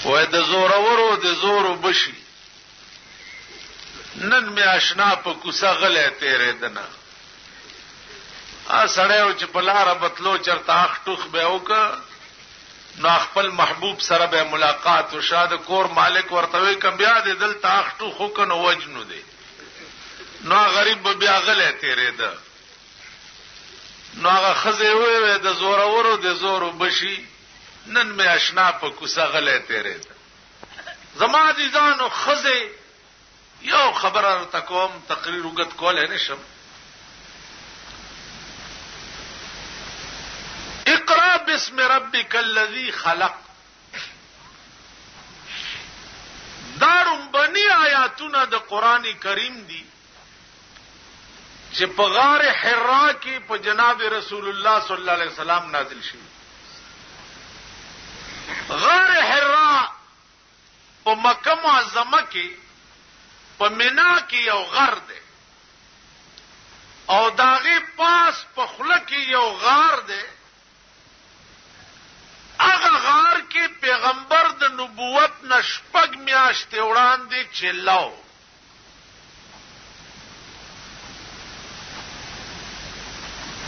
وای د زورورو د زورو بشي نن می آشنا په کوڅه غلې تیرې دنه سړیو چې په لاره بتلو چرته اخ ټوخ به وکړه نو خپل محبوب سره به ملاقات او شاده کور مالک ورته وی کم بیا دې دلته اخ ټوخ وکړو وجنو دی نو غریب به بیا غلې تیرې ده نو هغه خزه وې د زورورو د زورو بشي نن می آشنا په کوڅه غلې تیرې ده زما عزیزانو خزه یو خبره تکوم تقریر وګت کول نه شم اقرا بسم ربک الذی خلق دارم بنی آیاتونه د قران کریم دي چې په غار حرا کې په جناب رسول الله صلی الله علیه وسلم نازل شي غار حرا په مکه معظمه کې په مینا کې یو غار دی او داغه پاس په خله کې یو غار دی هغه غار کې پیغمبر د نبوت نشپګ میاشتې وړاندې چلاو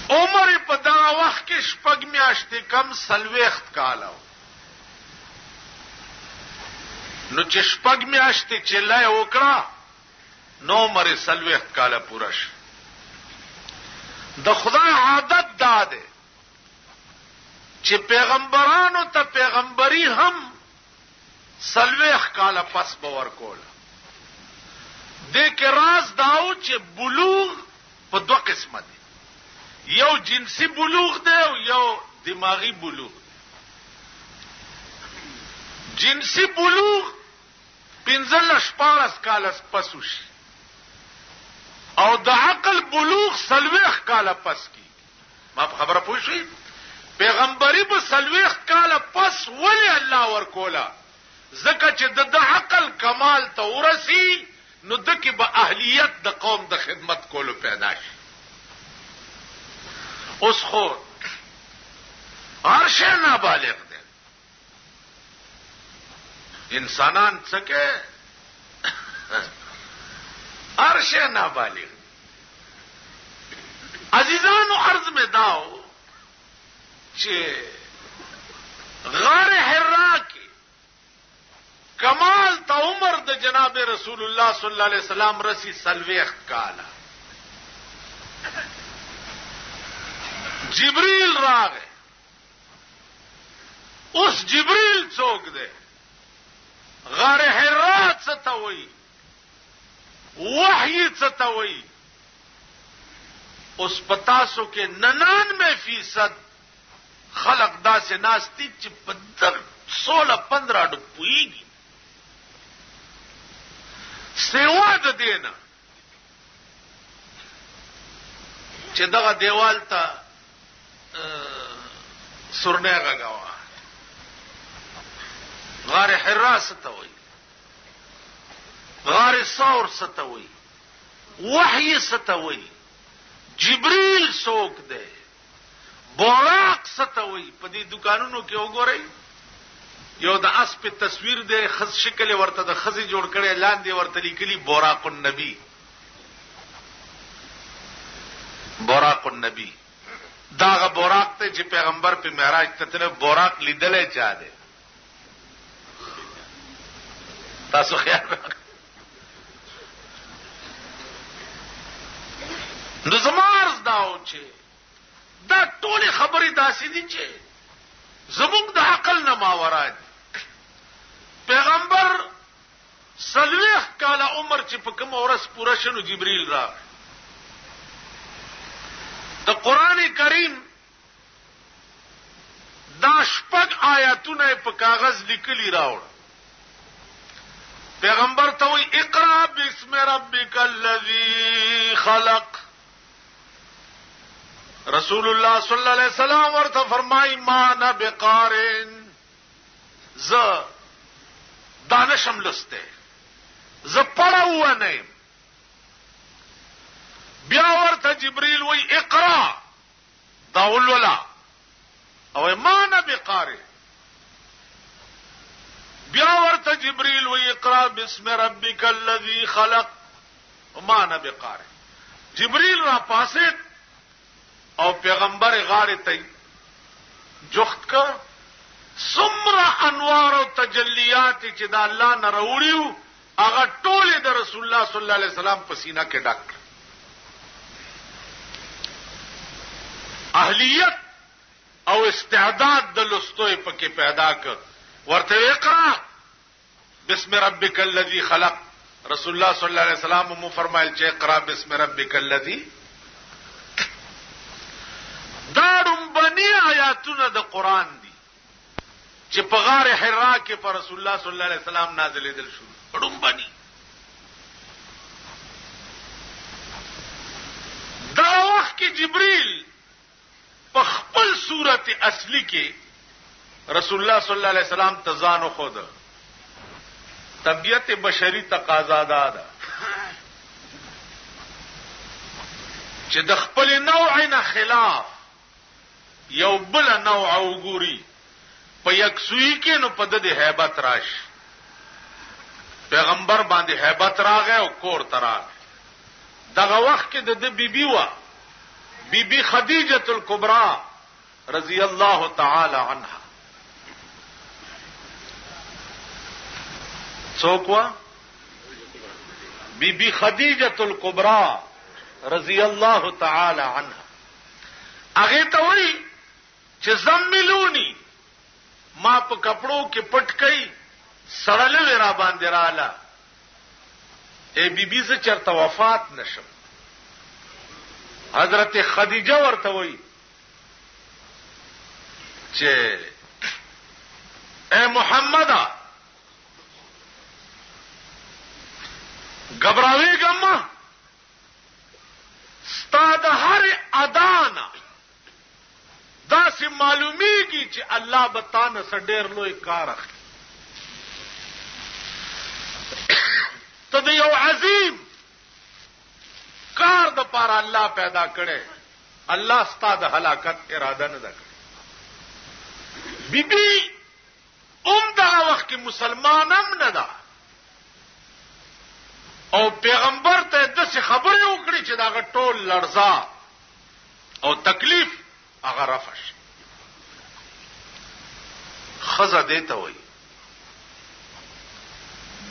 عمر په دا وخت کې شپږ میاشتې کم سلويخت کالو نو چې شپږ میاشتې چلای وکړه نو عمر سلويخت کاله پوره شي د خدای عادت داده چې پیغمبرانو ته پیغمبري هم سلويخ کاله پس باور کوله د کې راز داو چې بلوغ په دوه قسمه دي یو جنسی بلوغ دی او یو دماغي بلوغ دی جنسی بلوغ 15 کاله پس وشي او د عقل بلوغ سلويخ کاله پس کی ما خبره پوه شئ پیغمبري په سلويخ کاله پس ولی الله ورکولا ځکه چې د عقل کمال ته ورسی نو دکې به اهلیت د قوم د خدمت کولو پیدا شي اوس خو هر شی نابالغ دي انسانان څکه هر شی نابالغ عزیزانو عرض میں داو چې غار حرا کې کمال تا عمر د جناب رسول الله صلی الله علیه وسلم رسی سلويخ کاله جبريل راغه اوس جبريل څوک دی غار حرا څه ته وایي وحی څه ته وایي اوس پتاسو کې 99% خلق داسې ناستی چې په 16-15 ډو پويږي سیوا د دینه چې دغه دیوال ته سرنه غاوا غار حرا ستوي غار ثور ستوي وحي ستوي جبريل سوک ده بوراق ستوي په دې دکانونو کې وګورئ یو د اس په تصویر ده خز شکل ورته د خزي جوړ کړي لاندې ورته لیکلي بوراق النبي بوراق النبي داغه بوراق ته چې پیغمبر په معراج ته تل بوراق لیدلې چا ده تاسو خیال نو زمارز داو چې دا ټول خبرې داسې دي چې زموږ د عقل نه ماورا دي پیغمبر سلويخ کاله عمر چې په کوم ورځ پوره شنو جبريل راغ د قران کریم دا شپږ آیاتونه په کاغذ لیکلي راوړ پیغمبر ته وی اقرا بسم ربک الذی خلق رسول الله صلی الله علیه وسلم ورته فرمای ما نه بقارن ز دانشم لسته ز پړاو نه بیا ورته جبريل وی اقرا داول ولا او ما نه بقارن بیا جبريل ويقرأ باسم ربك الذي خلق وما انا بقارئ. جبريل را پاسید او پیغمبر غاړه ته جوخت کا سمرا انوار او تجلیات چې د الله نه راوړیو هغه ټول د رسول الله صلی الله علیه وسلم په سینه کې ډک. اهلیت او استعداد د لستوي پکې پیدا کړ. ورته اقرا بسم ربک الذی خلق. رسول الله صلی الله علیه وسلم مو فرمایل چې اقرا بسم ربک الذی. دارم بنی آیاتونه د قران دي چې په غار حرا کې پر رسول الله صلی الله علیه وسلم نازلېدل شو. پړم بنی دا وخت کې جبريل په خپل صورت اصلي کې رسول الله صلی الله علیه وسلم تزانو خود طبیعت بشری تقاضا ده چې د خپل نوع نه خلاف یو بل نوع وګوري په یکسوی کې نو په د هیبت راش. پیغمبر باندې هیبت راغی او کور تراغ. دغه وخت کې د بیبي وا بیبي خدیجه الکبرى رضی الله تعالی عنها. څوک وا؟ بیبي خدیجه الکبرى رضی الله تعالی عنها. هغه ته وایي چې زملونی ما په کپړو کې پټ کړي سړلې را باندې رااله ای بیبي ز چرته وفات نشم. حضرت خدیجه ورته وایي چې اے محمد غبراوي ګم ستاد هر ادانا دا سي معلومیږي چې الله بتانه سډیر لوی کار اخلي. ته د یو عظیم کار د پاره الله پیدا کړي. الله ستاد هلاکت اراده نه وکړي. بیبي دا وخت کې مسلمان هم نه ده او پیغمبر ته داسې خبرې وکړي چې دا ټول لړزا او تکلیف هغه رفش. خزه دیته وای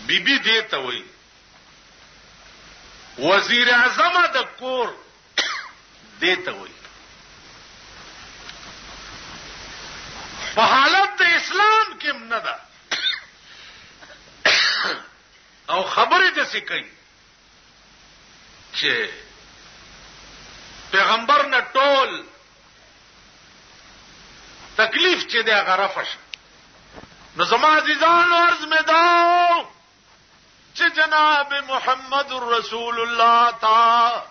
بیبي دیته وای وزیر اعظم د کور دیته وای. په حالت د اسلام کې نه ده او خبرې د څه کوي چې پیغمبر نه ټول تکلیف چې دی هغه رفش. نو زما عزیزان عرض مې دا چې جناب محمد رسول الله تا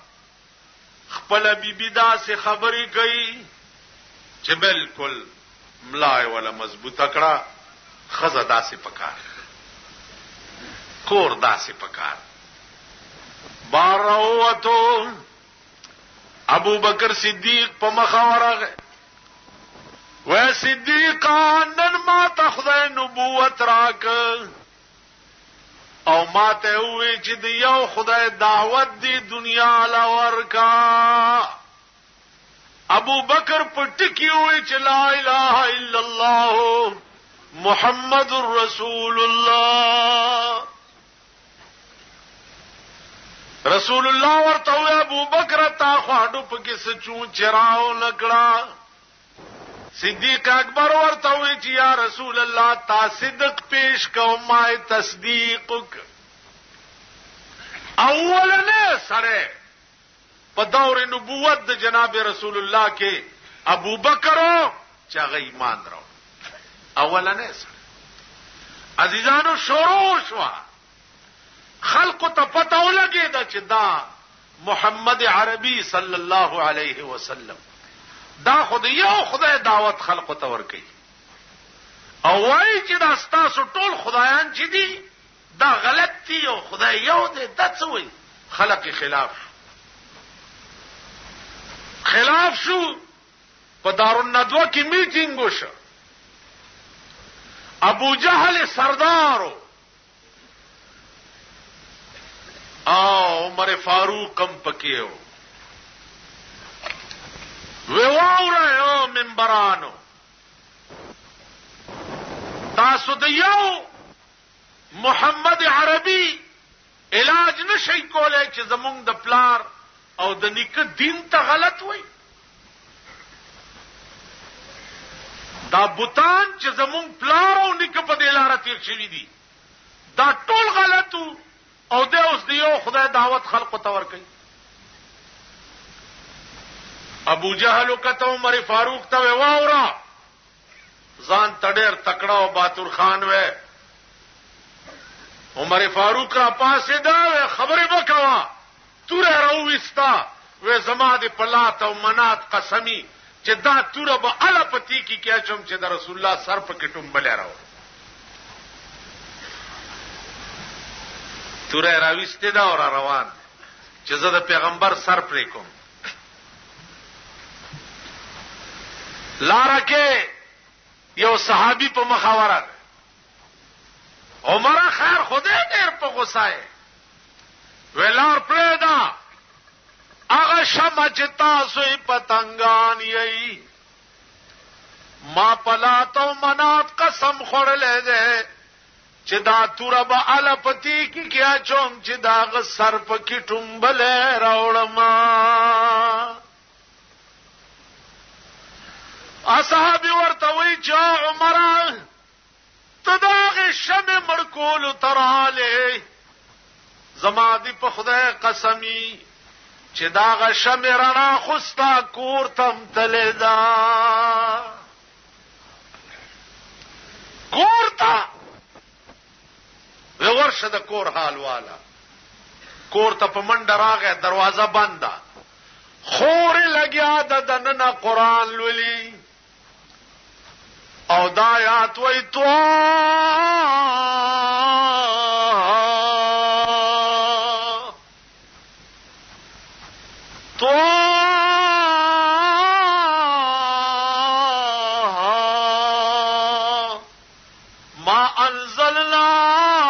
خپل بیبي دا سه خبرې کوي چې بالکل ملای ولا مضبوطه کړه. خزه داسې پکار کور داسې پکار. باروتو ابو بکر صدیق په مخاورغه و صدیقان نن ما تخذ نبوت راک او ما ته وی چې د یو خدای دعوت دی دنیا لا ورکا. ابو بکر پټکی وی چې لا اله الا الله محمد رسول الله. رسول الله ورته ابو بکر تا خواډو پکې سچو چراو نکړه. صدیق اکبر ورته وی چې یا رسول الله تا صدق پیش کو ما تصدیق. اولنه سره په دور نبوت د جناب رسول الله کې ابو بکر چې هغه ایمان راو. اولنه سره عزیزانو شروع شو خلق ته پته ولګی دا چې دا محمد عربي صلی الله علیه وسلم دا خدای یو خدای دعوت خلق ته ورکي او وای چې دا ستاسو ټول خدایان چې دي دا غلط دي او خدای یو دی. دا څه وای؟ خلق خلاف شو. په دارالندوه کې میټینګ وشو. ابو جهل سردارو عمر فاروق هم پکې و. واورئ منبرانو تاسو د یو محمد عربي علاج نشي کولای چې زمونږ د پلار او د نیکه دین ته غلط وای. دا بوتان چې زمونږ پلار او نیکه په دې لار تیر شوي دي دا ټول غلطو او د اوس دیو خدای دعوت خلق ته ورکړي. ابو جهل کته عمر فاروق ته واورا ځان تډیر تکړه او باتور خان وې. عمر فاروق را پاسې دا خبره وکوا توره راوستا و زما دې پلات او منات قسمی چې دا توره به اله پتی کی کیا چم چې د رسول الله سر په کټوم بل راو. توره راوسته دا اور روان چې زه د پیغمبر سر پرې کوم. لاره کې یو صحابي په مخاوره عمر خیر خدای ډېر په غوسه ویلار پرېدا هغه شمع چې تاسو یې پتنګان یې ما پلاتو منات قسم خوړلې ده چې دا توره به الپتی کی کیا چوم چې دا غ سر په کې ټومبله راوړم. اصحابي ورته وی چې عمر ته داغه شمع مړکول تراله زما دی په خدای قسمی چې داغه شمع رڼا خوستا کور تم تلدا کور تا ورشه د کور حال والا کور ته په منډه راغی دروازه بنده خور لګیا د دننه قران لولي او دا یات وی تو ما انزلنا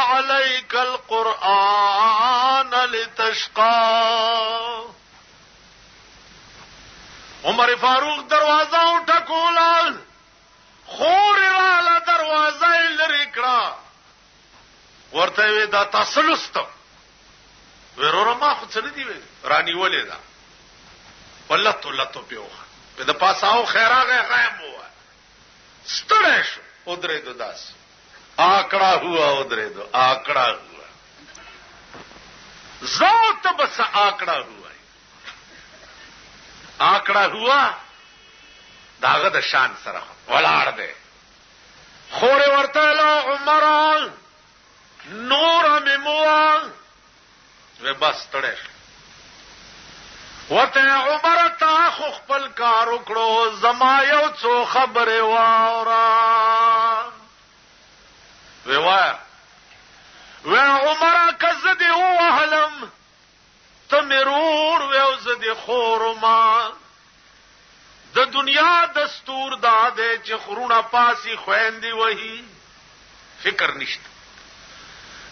عليك القرآن لتشقى. عمر فاروق دروازه ټکولا خور والا دروازه لری کړه ورته وی دا تاسلست ورور ما خو څه دی رانی ولې دا ولته لته پیوخه په د پاساو خیراغه غیم هوا ستړی شو ودرې دو داس آکڑا ہوا ادرے دو آکڑا ہوا ذات بس آکڑا ہوا آکڑا ہوا داغه د شان سره ولاړ دی خور ورته لا عمر نور میموا و بس تړه ورته عمر تا خو خپل کار وکړو زما یو څو خبره واورا و عمر کزدی وهلم تمرور و زدی خورما د دنیا دستور داده چې خرونه پاسی خويندې وਹੀ فکر نشته.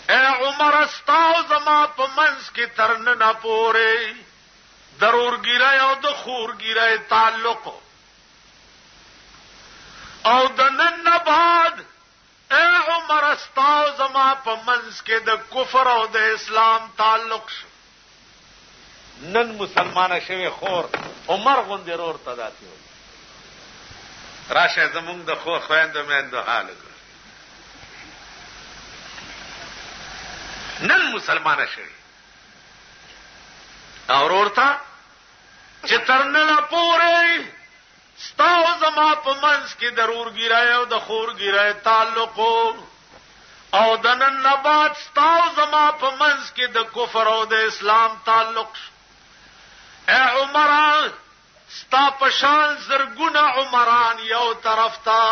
اے عمر استاو زما په منس کې ترن نه پوره ضرور ګیرای او د خور ګیرای تعلق او د نن بعد اے عمر استاو زما په منس کې د کفر او د اسلام تعلق شو. نن مسلمانه شوی خور عمر غوندې رور تداتی وي راشه زمونږ د خور خويندو مېندو حال وګور. نن مسلمانه شوی او ورته چې ترنه پورې ستاو زما په منس کې ضرور ګیرای او د خور ګیرای تعلق او د نن نه بعد ستاو زما په منس کې د کفر او د اسلام تعلق. اے عمر ستا پشان زرګونه عمران یو طرف تا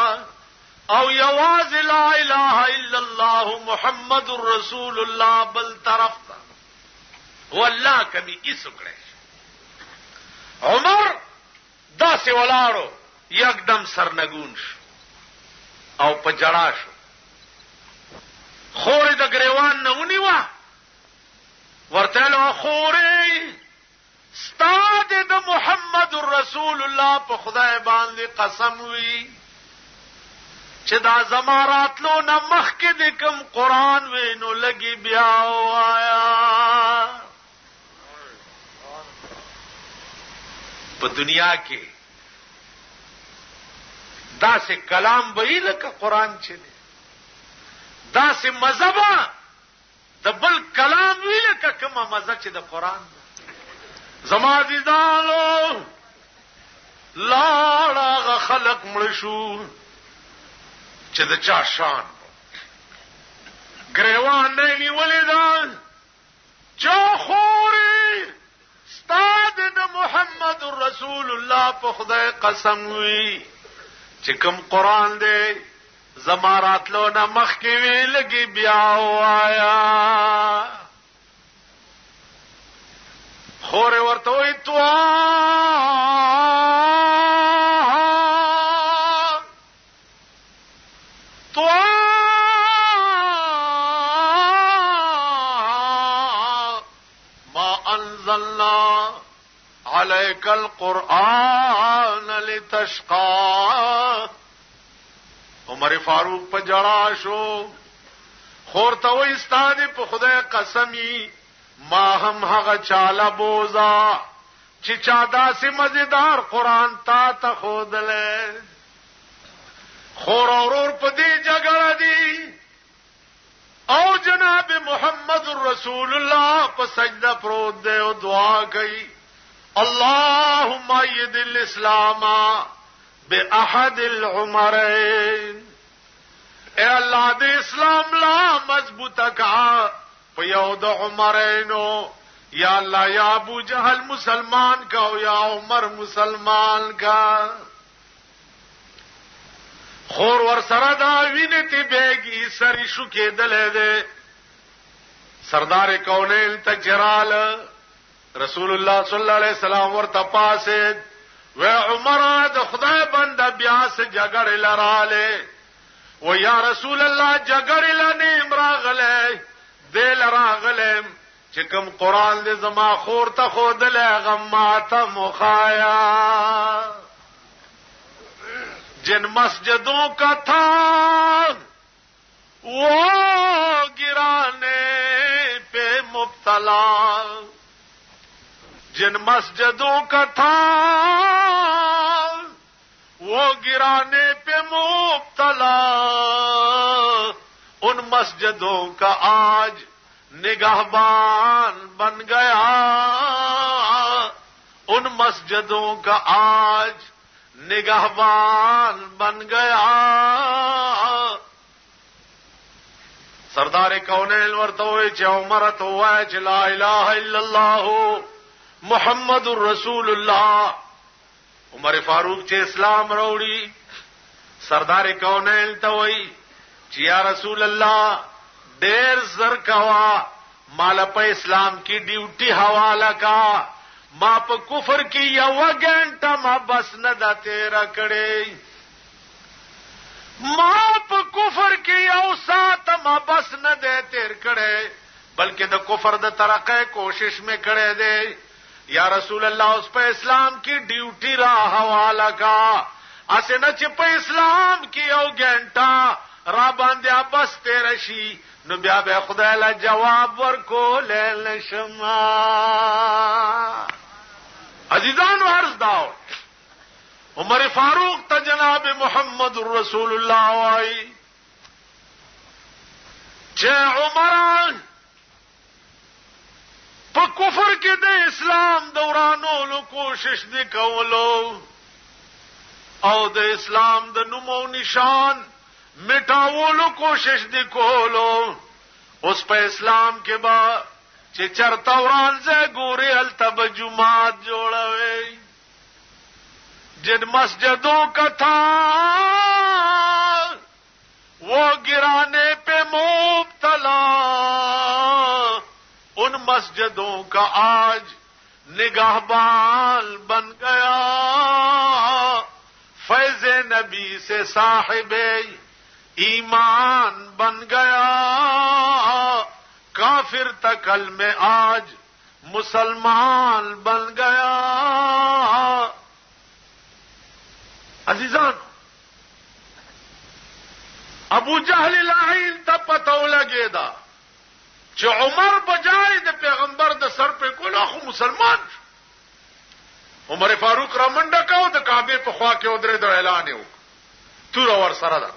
او یواز لا اله الا الله محمد رسول الله بل طرف تا والله کمی اسکړې. عمر داسې ولاړو یکدم سرنګون شو او په جړا شو. خور د گریوان نه ونیوا ورته له خوري استاد د محمد رسول الله په خدای باندې قسم وی چې دا زماراتلو نه مخکې د کوم قران وینو لګي بیا وایا په دنیا کې دا سه کلام به لکه قران چې دا سه مذهب د بل کلام وی لکه کومه مذهب چې د قران زما عزیزانو لاړه خلق مړ شو چې د چا شان ګریوان نه نیولې ده چا خوري استاد د محمد رسول الله په خدای قسم وی چې کوم قران دی زماراتلو نه مخکې وی لګي بیا وایا خور ورته وی عليك القرآن لتشقى عمر فاروق په جړا شو خور ته وې ستانه په خدای قسمی ما هم هغه چاله بوزا چې چا داسې مزیدار قرآن تا ته خودله خور اورور په دې جګړه دي او جناب محمد رسول الله په سجده پروت دی او دعا کوي اللهم ايد الاسلام باحد العمرين اے اللہ دے اسلام لا مضبوط کا پیو د عمرینو یا اللہ یا ابو جہل مسلمان کا او یا عمر مسلمان کا خور ور سره دا وینتی بیگی سری شو کې دلې ده سردار کونین تجرال رسول الله صلی الله علیه وسلم ورته پاسه و عمر د خدای بنده بیا سه جګړه لراله و یا رسول الله جګړه لنه امراغله دل راغله چې کوم قران دې زما خور ته خودله غماته مخایا جن مسجدوں کا تھا وہ گرانے پہ مبتلا جن مسجدوں کا تھا وہ گرانے پہ مبتلا ان مسجدوں کا آج نگہبان بن گیا ان مسجدوں کا آج نگہبان بن گیا سردار کونین ورته وی چې عمر ته وای چې لا اله الا الله محمد رسول الله عمر فاروق چې اسلام راوړي سردار کونین ته وی چې یا رسول الله ډېر زر کوا مال په اسلام کی ډیوټي حواله کا ما په کفر کې یو غنټه ما بس نه دا تیرا کړې ما په کفر کې یو سات ما بس نه دې تیر کړې بلکې د کفر د ترقې کوشش مې کړې دې یا رسول الله اوس په اسلام کې ډیوټي را حواله کا اسنه چې په اسلام کې یو غنټه را باندې بس تیر شي نو بیا به خدای له جواب ورکول نشما عزیزان عرض داو عمر فاروق تا جناب محمد رسول اللہ وائی چه عمران پا کفر کی دے اسلام دورانولو کوشش دی کولو او دے اسلام دا نمو نشان مٹاولو کوشش دی کولو اس پا اسلام کے بعد چې چرتا وران سے گورے التب جماعت جوڑوے جن مسجدوں کا تھا وہ گرانے پہ مبتلا ان مسجدوں کا آج نگہبان بن گیا فیض نبی سے صاحب ایمان بن گیا کافر تھا کل میں آج مسلمان بن گیا. عزیزان ابو جہل لعین ته پتو لګی دا چې عمر بجای د پیغمبر د سر په کولو خو مسلمان شو. عمر فاروق را منډه کاو د کعبه په خوا کې ودرې د اعلان یو تور ور سره دا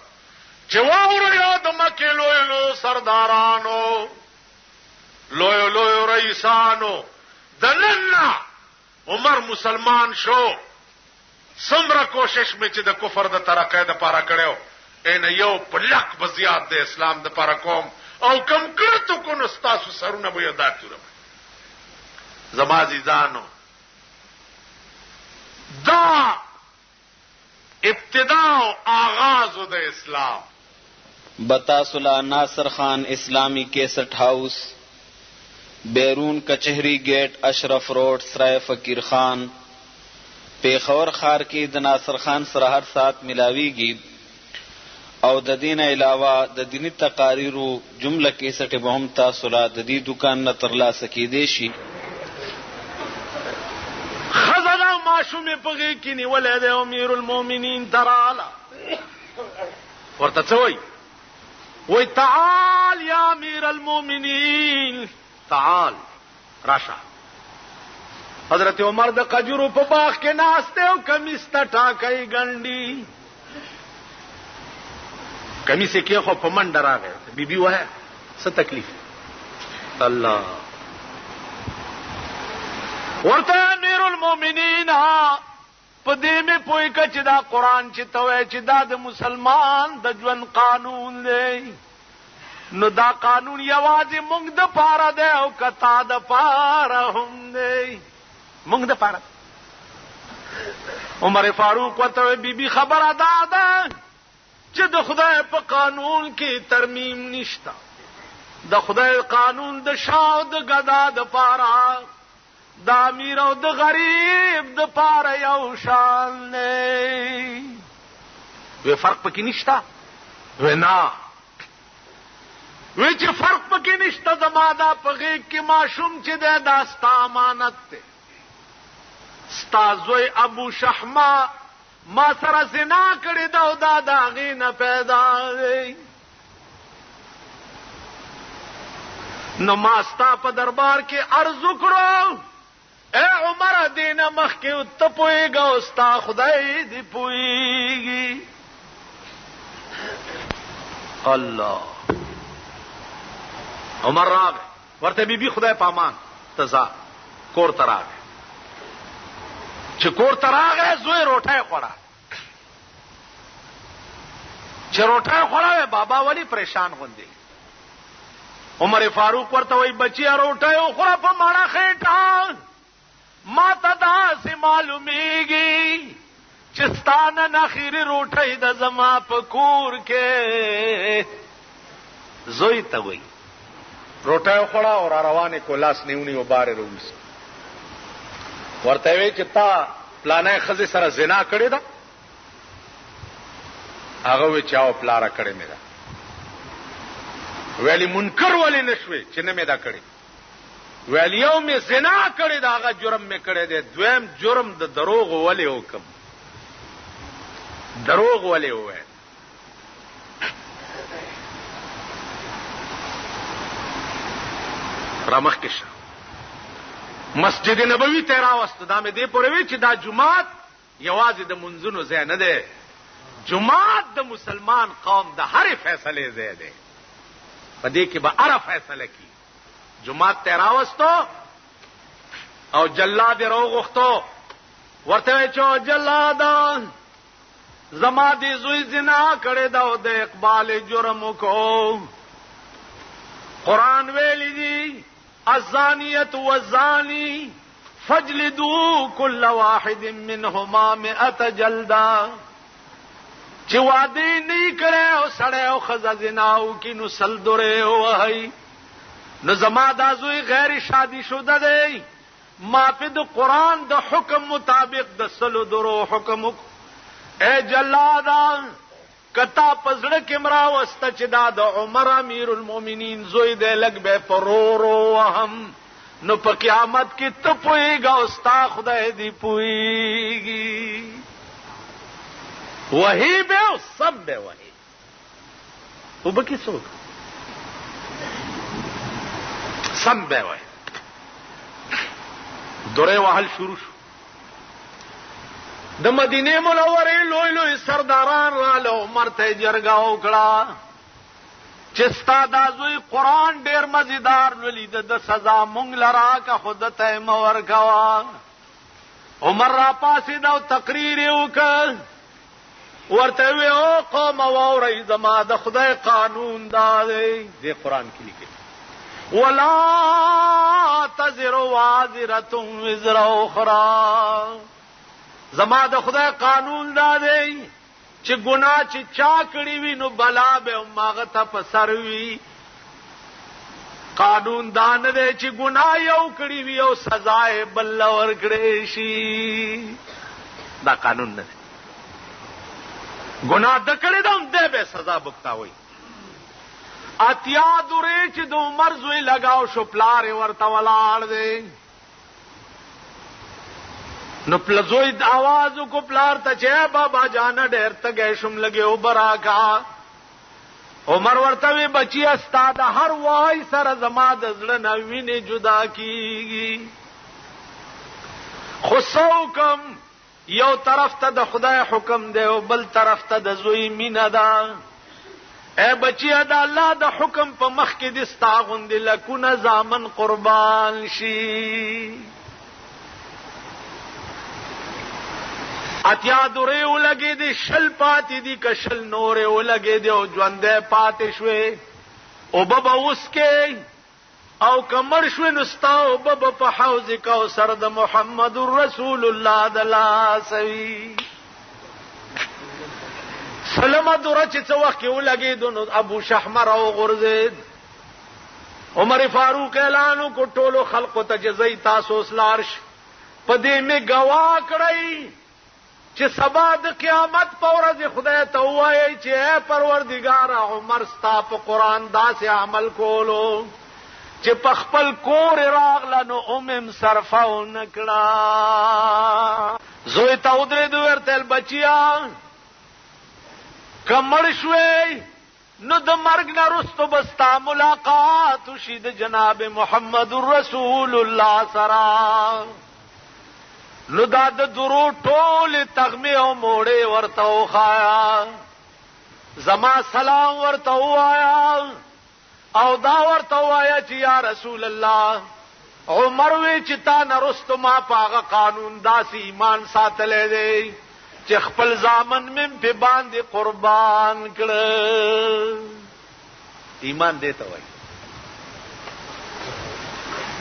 چې واوریا د مکه لوی سردارانو لوی رئیسانو دننا عمر مسلمان شو. سمره کوشش می چې د کفر د ترقې د پاره کړو ان یو پلک بزیات د اسلام د پاره کوم او کم کړتو کو نو تاسو سرونه به یاد کړم. زما عزیزانو دا ابتدا او آغاز د اسلام. بتاسلا ناصر خان اسلامی کیسٹ ہاؤس، بیرون کچہری گیٹ، اشرف روڈ، سرائے فقیر خان، پیښور خار کې د ناصر خان سره هر سات ملاویږي او د دین علاوه د دینی تقاریرو جمله کیسټ به هم تاسو را د دې دکان نه ترلاسه کیدی شي. خزانه ماشومه پغې کې نیولې ده امیر المؤمنین تعالی ورته څوي وای تعال یا امیر المؤمنین تعال راشا. حضرت عمر د قجرو په باغ کې ناشته او کمیس ته ټاکای ګنډي کمیس کې خو په منډه راغی. بیبي وای څه تکلیف الله ورته امیر المؤمنین په دې مې پوي کچ دا قران چې توې چې دا د مسلمان د ژوند قانون دی نو دا قانون یوازې موږ د پاره دی او کتا د پاره هم دی موږ د پاره. عمر فاروق ورته بیبي خبره ده چې د خدای په قانون کې ترمیم نشتا. د خدای قانون د شاو د غدا د پاره د امیر او د غریب د پاره یو شان نه وی فرق پکې نشتا. وینا وی چې فرق پکې نشتا زما دا پغې کې ماشوم چې د داستا امانت ته ستازوی ابو شحما ما سره زنا کړی دا او دا داغې نه پیدا دی نو ما ستا په دربار کې عرض وکړو اے عمر دینه مخکې ته پوهېږه او ستا خدای دې پوهېږي. الله عمر راغی ورته بیبي خدای په امان ته ځه کور ته راغی. چې کور ته راغی زوی روټۍ خوړه. چې روټۍ خوړه بابا ولی پریشان غوندې. عمر فاروق ورته وای بچیا روټۍ وخوره په ماړه خېټه ما ته داسې معلومیږي چې ستانه نخیري روټۍ د زما په کور کې. زوی ته وای روټۍ وخوړه او را روانې کو لاس نیونی و بارې روویسه. ورته وی چې تا پلانې خزې سره زنا کړې ده. هغه وی چاو پلاره کړې مې ده. ویلی منکر ولی نشوي چې نه مې دا کړې. ویلی یو مې زنا کړې ده هغه جرم مې کړې ده. دویم جرم د دروغ ولی وکم. دروغ ولی وای رامخ کې مسجد نبوی ته راوست. دا مې دې پورې وی چې دا جمعات یوازې د منځونو ځای نه دی. جمعات د مسلمان قوم د هر فیصله ځای دی. په دې کې به هر فیصله کی. جمعات ته راوستو او جلاد راغختو ورته وی چې جلاد زما دې زوی زنا کړې دا او د اقبال جرم کو. قران ویلی دی الزانیة والزانی فاجلدوا كل واحد منهما 100 جلدا. چې وعده نه کړي او سړی او خزه زناو کې نو سل درې وای. نو زما دا زوی غیر شادي شوده دی ما په د قران د حکم مطابق د سلو درو حکم. اے جلادا کتا پزړه کې مرا وسته چې دا د عمر امیر المؤمنین زوی دی لګ به پرورو وهم نو په قیامت کې ته پويګا او ستا خدای دی پويږي وਹੀ به او سم به وਹੀ وبکی څوک سم به وਹੀ دوره وهل شروع شو د مدینه منوره لوی لوی سرداران را له عمر ته جرګه وکړه چې ستا د زوی قران ډیر مزیدار ولید د سزا مونږ لرا کا خود ته مور کوا عمر را پاسې دا تقریر وکړ ورته وی او قوم ووري زما د خدای قانون دا دی قران کې لیکي ولا تزر وازره وزر اخرى زما د خدای قانون دا دی چې ګناه چې چا کړی وي نو بلا به ماغه ته په سر وي قانون دا نه دی چې ګناه یو کړی وي او سزا یې بل ورکړي شي دا قانون نه دی ګناه د کړی دا هم دی به سزا بوکتاوي اتیا درې چې د عمر زوی لگاو شو پلار ورته ولاړ دی نو پلزوی आवाज کو پلار ته چې بابا جان ډېر تګې شم لګیو براکا عمر ورته وی بچی استاد هر وای سره زما د زړه نوینه جدا کیږي خصوکم یو طرف ته د خدای حکم دی او بل طرف ته د زوی مینا ده اے بچی دا الله د حکم په مخ کې د استاغوند لکونه زامن قربان شي اتیا دوره ولګې دي شل پاتې دي کشل نورې ولګې دي او ژوندې پاتې شوې او بابا اوس کې او کمر شوې نستا او بابا په حوض کوثر د محمد رسول الله د لاسوي سلام دوره چې څو وخت ولګې دو ابو شحمر او غرزید عمر فاروق اعلان کو ټولو خلق ته جزای تاسو اسلارش پدې می گوا کړی چې سبا د قیامت په ورځ خدای ته وایي چې اے پروردگار عمر ستا په قران داسې عمل کولو چې په خپل کور راغله نو صرفاو نکړه زوی ته ودرې دوی ورته بچیا کمړ شوي نو د مرګ نه رستو بستا ملاقات شي د جناب محمد رسول الله سره نو دا د درو ټول تغمی او موړې ورته وخایا زما سلام ورته وایا او دا ورته وایا چې یا رسول الله عمر وی چې تا نرستو ما پاغه قانون داسې ایمان ساتلې دی چې خپل ځامن مم په باندې قربان کړ ایمان دیته وای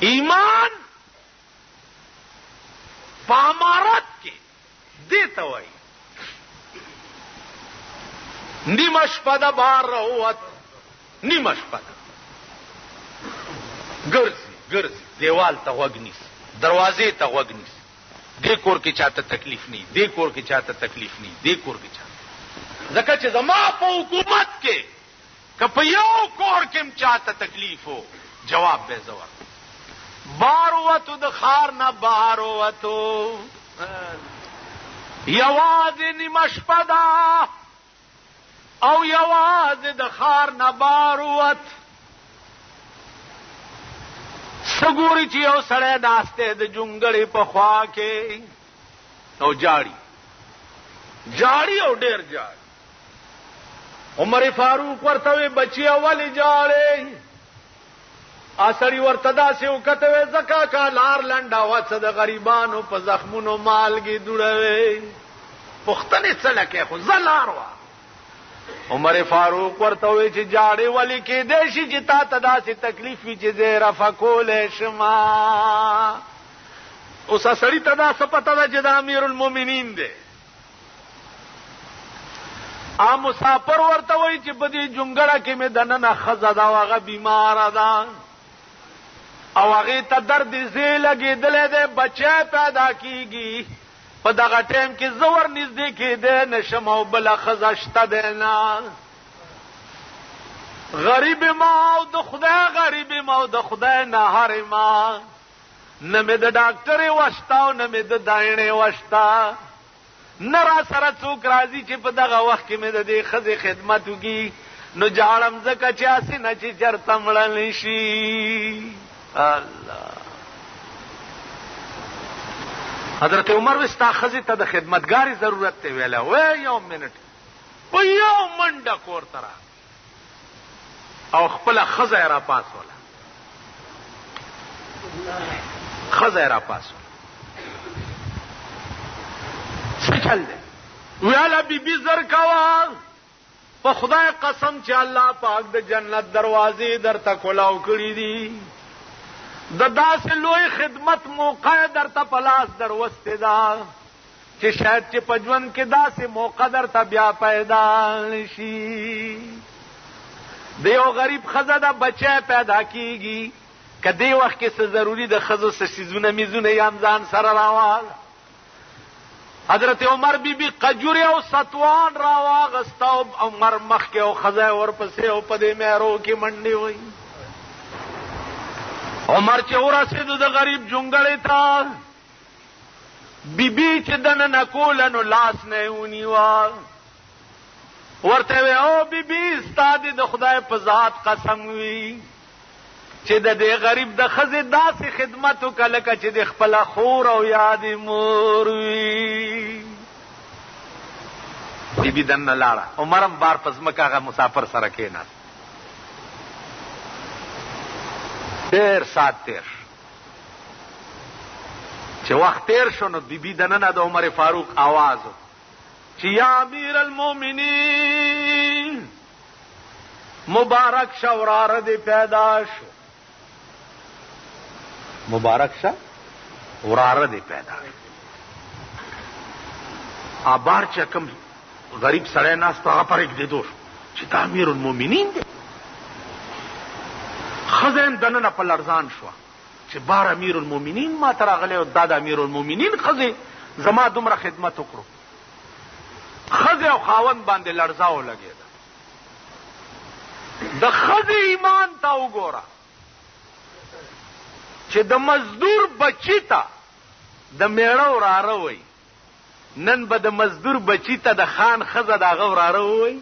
ایمان پامارت کې دیته وای نیمه شپه د بار ووت نیمه شپه ګرځي دیوال ته غوږ نیس دروازې ته غوږ نیس دې کور کې چاته تکلیف نه دې کور کې چاته تکلیف نه دې کور کې چاته ځکه چې زما په حکومت کې کپ یو کور کې چاته تکلیف هو جواب به زور بار وته د خار نه بار وته یواز نیمه شپه ده او یواز د خار نه بار وته سګوري چې یو سړی ناشته د جونګړې په خوا کې او جاړي او ډېر جاړي عمر فاروق ورته بچي اولی جاړي اسړی ورته داسې وکته زکا کا لار لنډا وڅ د غریبانو په زخمونو مالګي دوړوي پختنې څلکه خو زلار وا عمر فاروق ورته وی چې جاړې ولی کې دیشي چې تا ته داسې تکلیف وي چې زه رفقول شما اوس سړی ته دا څه پته ده چې د امیر المؤمنین دی ا مسافر ورته وی چې په دې جونګړه کې مې دننه خزه دا واغه بیمار ده او هغه ته درد زی لګېدلې ده بچی پیدا کیږي په دغه ټیم کې زور نږدې کېدی نشم او بله ښځه شته دی نه. غریب ما او د خدای غریب ما او د خدای نه هر ما، نه مې د ډاکټرې وشته او نه مې د داینې وشته، نه را سره څوک راځي چې په دغه وخت کې مې د دې ښځې خدمت وکړي. نو جاړم ځکه چې هسې نه چې چېرته مړلی شي. الله حضرت عمر وی ستا ښځې ته د خدمتګارې ضرورت دی ویله. وی یو منټ په یو منډه کور ته را او خپله ښځه یې را پاسوله. ښځه یې را پاسوله. څه چل دی؟ ویاله بیبي زر کوه، په خدای قسم چې الله پاک د جنت دروازې درته کلاو کړي دي، د داسې لوی خدمت موقع درته په لاس دروستې ده چې شاید چې په ژوند کې داسې موقع درته بیا پیدا نشي. د یو غریب ښځه د بچی پیدا کیږي، که دې وخت کې څه ضروري د ښځو څه څیزونه میزونه یې هم ځان سره راواله. حضرت عمر بیبي قجوري او ستوان راواغسته او عمر مخکې او ښځه ورپسې او په دې مهرو کې منډې وایي. عمر چې ورسېدو د غریب جونګړې ته، بیبي چې دننه کوله نو لاس نه یې ونیوه. ورته وی او بیبي ستا دې د خدای په ذات قسم وي چې د دې غریب د ښځې داسې خدمت وکړه لکه چې د خپله خور او یادې مور وي. بیبي دننه لاړه. عمر هم بار په ځمکه هغه مسافر سره کېناست. ډېر ساعت تېر شو. چې وخت تېر شو نو بیبي دننه د عمر فاروق آواز و چې یا امیر المؤمنین مبارک شه وراره دې پیدا شو. مبارک شه وراره دې پیدا شو. بار چې کوم غریب سړی ناست هغه پرېږدېدو شو چې دا امیر المؤمنین دی. ښځه هم دننه په لړزان شوه چې بار امیر المؤمنین ما ته راغلی او دا د امیر المؤمنین ښځې زما دومره خدمت وکړو. ښځې او خاوند باندې لړزه ولګېده. د ښځې ایمان ته وګوره چې د مزدور بچی ته د میړه وراره وایي، نن به د مزدور بچی ته د خان ښځه د هغه وراره وایي.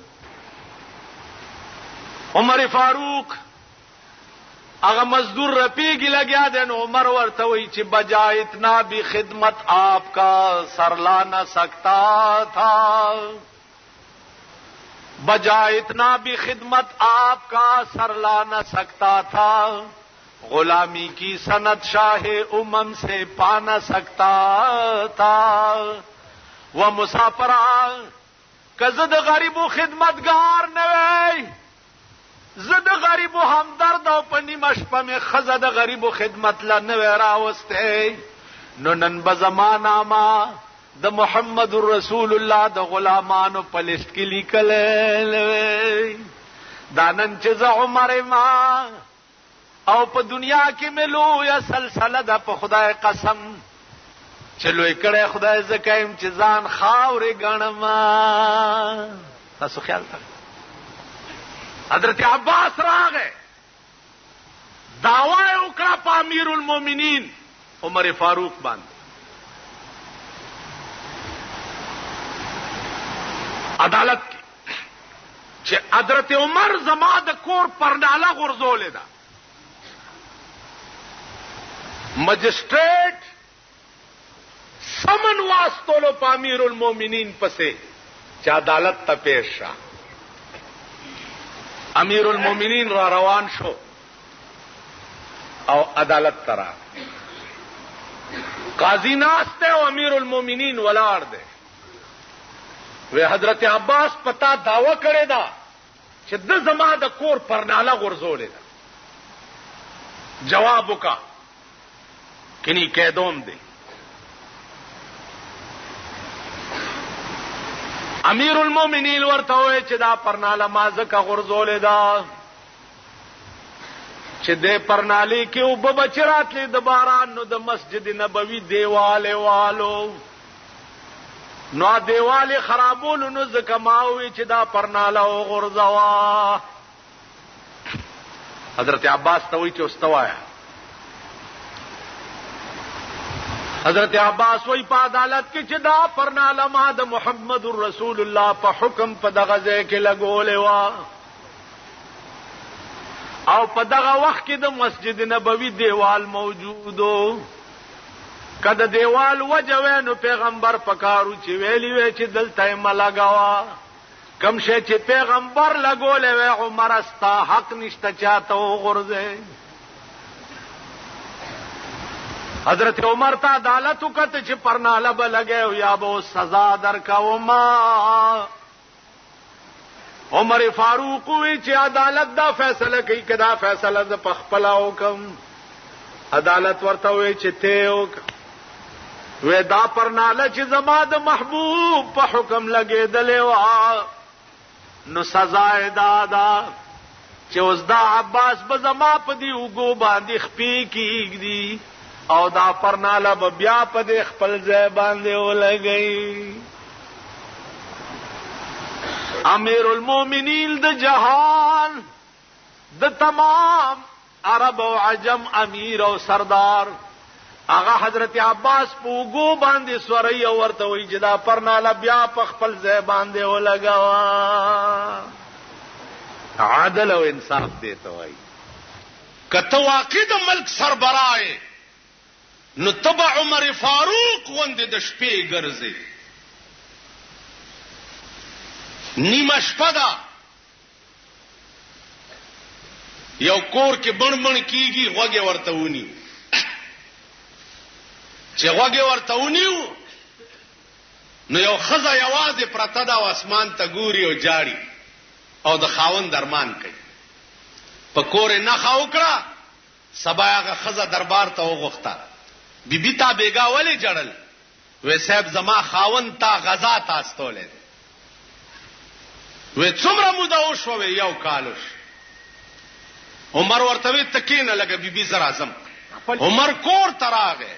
عمر فاروق اگر مزدور رپیگی لگیا دے نو عمر ورته وی چې بجا اتنا بھی خدمت آپ کا سر لا نہ سکتا تھا، بجا اتنا بھی خدمت آپ کا سر لا نہ سکتا تھا، غلامی کی سند شاہ امم سے پا نہ سکتا تھا. و مسافران کزد غریب و خدمتگار نوی، زد غریب و همدرد او په نیمه شپه مې ښځه د غریب و خدمت له نوی راوستی. نو نن به زما نامه د محمد رسول الله د غلامانو په لیست کې لیکلی. دا نن چې زه عمر ما او په دنیا کې مې لویه سلسله ده، په خدای قسم چې لوی کړی خدای زه یم چې ځان خاورې ګڼم. تاسو خیال کړئ حضرت عباس راغے دعوی وکړه په امیر المؤمنین عمر فاروق باندې. عدالت کې چې حضرت عمر زما د کور پرناله غورځولې ده، مجسټریټ سمن واستولو په امیر المؤمنین پسې چې عدالت ته پیش شه. امیر المؤمنین را روان شو او عدالت ترا قاضی ناسته او امیر المؤمنین ولاړ دی. وی حضرت عباس پتا داوا کړی دا چې د زما د کور پرناله غورځولې ده، جواب وکا کني قیدوم دی. امیر المؤمنین ورته وی چې دا پرناله ما ځکه غورځولې ده چې دې پرنالې کې اوبه بچ راتلې د باران، نو د مسجد نبوي دیواله والو نو دیواله خرابولو نو زکه ماوي چې دا پرناله او غرزوا. حضرت عباس ته وی چې استوایا. حضرت عباس وی په عدالت کې چې دا پرناله ما د محمد رسول الله په حکم په دغه ځای کې لګولې وا، او په دغه وخت کې د مسجد نبوي دیوال موجودو. کله دیوال وجوه نو پیغمبر پکارو چې ویلی وی چې دلته ملګوا، کم شي چې پیغمبر لګولې وی عمر استا حق نشته چاته وغورځي. حضرت عمر ته عدالت وکړه چې پرناله به لګي یا به سزا درکوما. عمر فاروق وی چې عدالت دا فیصله کوي، کدا فیصله ز پخپلا وکم. عدالت ورته وی چې ته وک وی دا پرناله چې زما د محبوب په حکم لګېدلې وا، نو سزا دادا چې اوس دا عباس به زما په دی وګو باندې خپې کیږي او دا پرناله به بیا په دې خپل ځای باندې ولګي. امیر المؤمنین د جهان د تمام عرب او عجم امیر او سردار هغه حضرت عباس په وګو باندې سوري او ورته وی چې دا پرناله بیا په خپل ځای باندې ولګوا. عادل او انصاف دی ته وای. کته واقع د ملک سربراه نو تبع عمر فاروق وند د شپې ګرځي. نیمه شپه ده یو کور کې بڼ کیږي، غوږه ورته ونی چې غوږه ورته ونیو نو یو خزه یوازې پرته ده او اسمان ته ګوري او جاړي او د خاوند درمان کوي. په کور نه خاوکړه سبا هغه خزه دربار ته وغوښته. بیبي تا بیګا ولې جړل؟ وې صاحب زما خاوند تا غزا تاستولې. وې څومره موده وشوه؟ یو کالوش. عمر ورته وی تکینه لګه بیبي زرا اعظم. عمر کور تراغه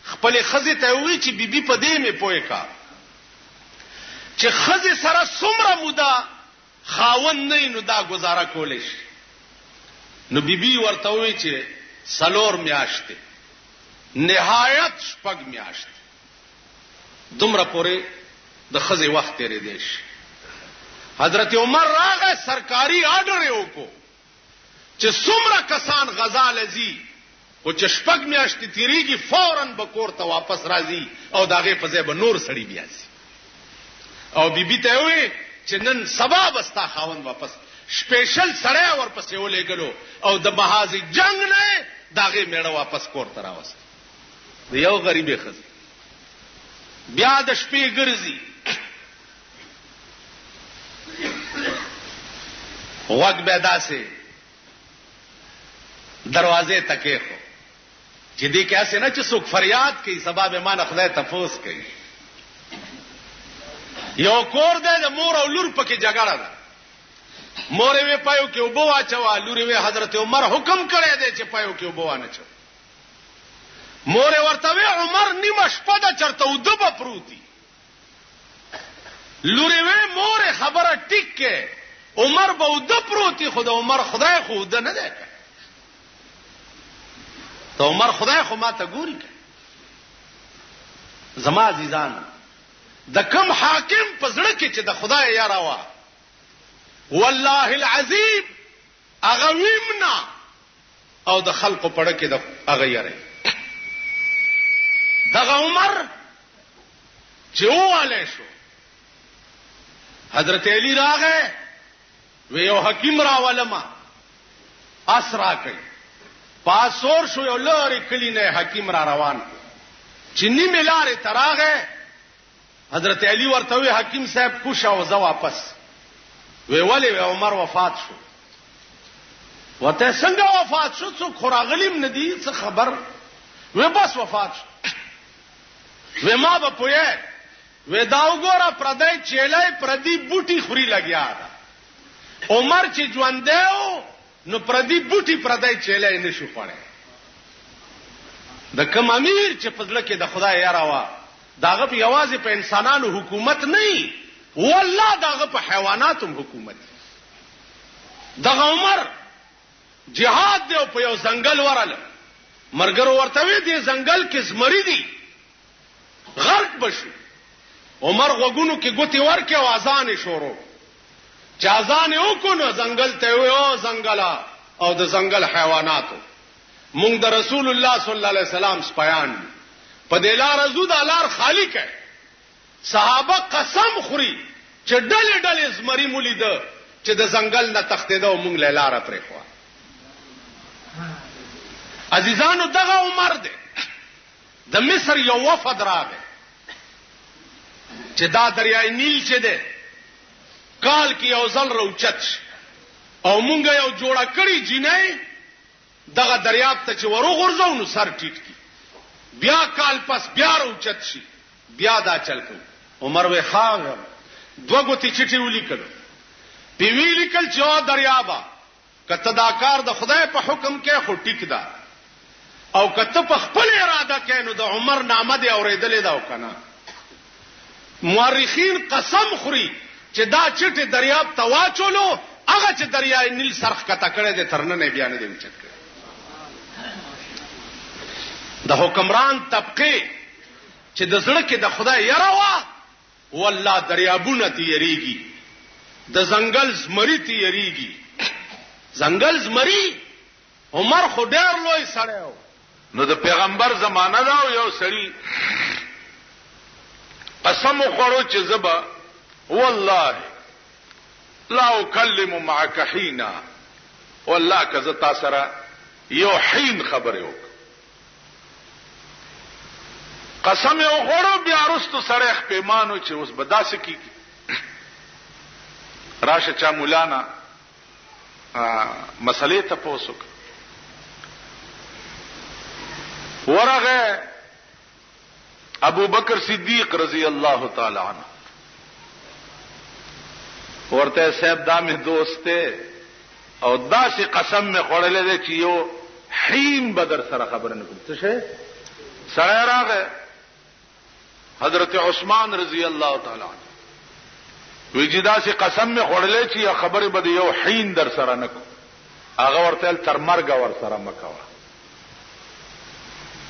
خپل خزه ته وی چې بیبي په دې مې پوي کا چې خزه سره څومره موده خاوند نه نو دا گزاره کولې شي. نو بیبي ورته وی چې سلور میاشته نهایت شپږ میاشته دومره پورې د خزه وخت تیرې دی. حضرت عمر راغه سرکاري آرډر یې وکړو چې څومره کسان غزا لذي او چې شپږ میاشتې تیریږي فوراً به کور ته واپس راځي او داغه په ځای به نور سړی بیا سي. او بیبي ته وی چې نن سبا بستا خاوند واپس سپیشل سړی ورپسې ولېګلو او د محاذ جنگ نه داغه میړه واپس کور ته راوست. د یو غریبې خزه بیا د شپې ګرځي، وګ به داسې دروازې تکې خو چې دې کې اسه نه چې څوک فریاد کوي سبب ایمان خدای تفوس کوي. یو کور دی د مور او لور پکې جګړه ده. مور یې پایو کې وبو واچوا، لور یې حضرت عمر حکم کړی دی چې پایو کې وبو وانه چو. مور ورته وی عمر نیمه شپه ده چرته ودبه پروتي. لور یې مور خبره ټیک کې عمر به ود پروتي، خو د عمر خدای خو د نه ده. ته عمر خدای خو ما ته ګوري. زما عزیزان د کم حاکم پزړه کې چې د خدای یاره وا والله العظیم هغه ویمنا او د خلقو پړه کې د هغه یاره دغه عمر چې واله شو. حضرت علی راغه وی یو حکیم راولما اسرا کوي پاسور شو یو لارې کلی نه حکیم را روان چې نیمه لارې تراغه. حضرت علی ورته وی حکیم صاحب کوشا او زه واپس. وی ولی وی عمر وفات شو. وته څنګه وفات شو؟ څوک خراغلیم ندی څه خبر؟ وی بس وفات شو. وی ما به پوهه وی دا وګوره پردای چیلای پردی بوټي خوري لګیا ده. عمر چې ژوند دیو نو پردی بوټي پردای چیلای نشو خوړې. د کوم امیر چې فضله کې د خدای یاره وا داغه په یوازې په انسانانو حکومت نه والله داغه په حیواناتو حکومت. دغه عمر جهاد دی او په یو ځنګل وراله مرګرو ورته وی دی ځنګل کې زمری دی غرق بشو. عمر غوګونو کې ګوتی ورکه او اذان شروع چې اذان وکړو ځنګل ته وی او ځنګلا او د ځنګل حیواناتو مونږ د رسول الله صلی الله علیه وسلم سپیان په دلار زو د لار خالق ہے. صحابه قسم خوري چې ډلې ډلې زمری مولید چې د ځنګل نه تختیده او مونږ له لار پرې خو. عزیزانو دغه عمر دی د مصر یو وفد راغی چې دا دریای نیل چې دی کال کې یو ځل روچت او مونږ یو جوړه کړی جنې دغه دریاب ته چې ورغورځو نو سر ټیټ کی بیا کال پس بیا روچت شي بیا دا چل کو. عمر وی خاغ دو غوتی چټي ولیکل په ویلیکل چې او دریابا کته دا کار د خدای په حکم کې خو ټیک ده او کته په خپل اراده کې نو د عمر نامه دی اورېدلې دا وکنه. مورخین قسم خوري چې دا چټي دریاب ته واچولو هغه چې دریای نیل سرخ کته کړي د ترنه نه بیان دی وچت کړي. د حکمران طبقه چې د زړه کې د خدای یره وا والله دریابونه تیریږي د ځنګل زمری تیریږي. ځنګل زمری عمر خو ډېر لوی سړی نو د پیغمبر زمانہ دا یو سړی قسم خورو چې زبا والله لا اکلم معك حینا والله کزه تاسو سره یو حین خبره وک. قسم یو خورو بیا رستو سره پیمانو چې اوس بداسه کیږي راشه چا مولانا مسلې ته پوسوک ورغه ابو بکر صدیق رضی الله تعالی عنہ ورته صاحب دا مې دوست ته او داسې قسم مې خوړلې ده چې یو حین بدر سره خبر نه کوم څه شي سره راغه حضرت عثمان رضی الله تعالی عنہ وجدا سي قسم مې خوړلې چې خبره بده یو حین در سره نکو هغه ورته تر مرګ ور سره مکوا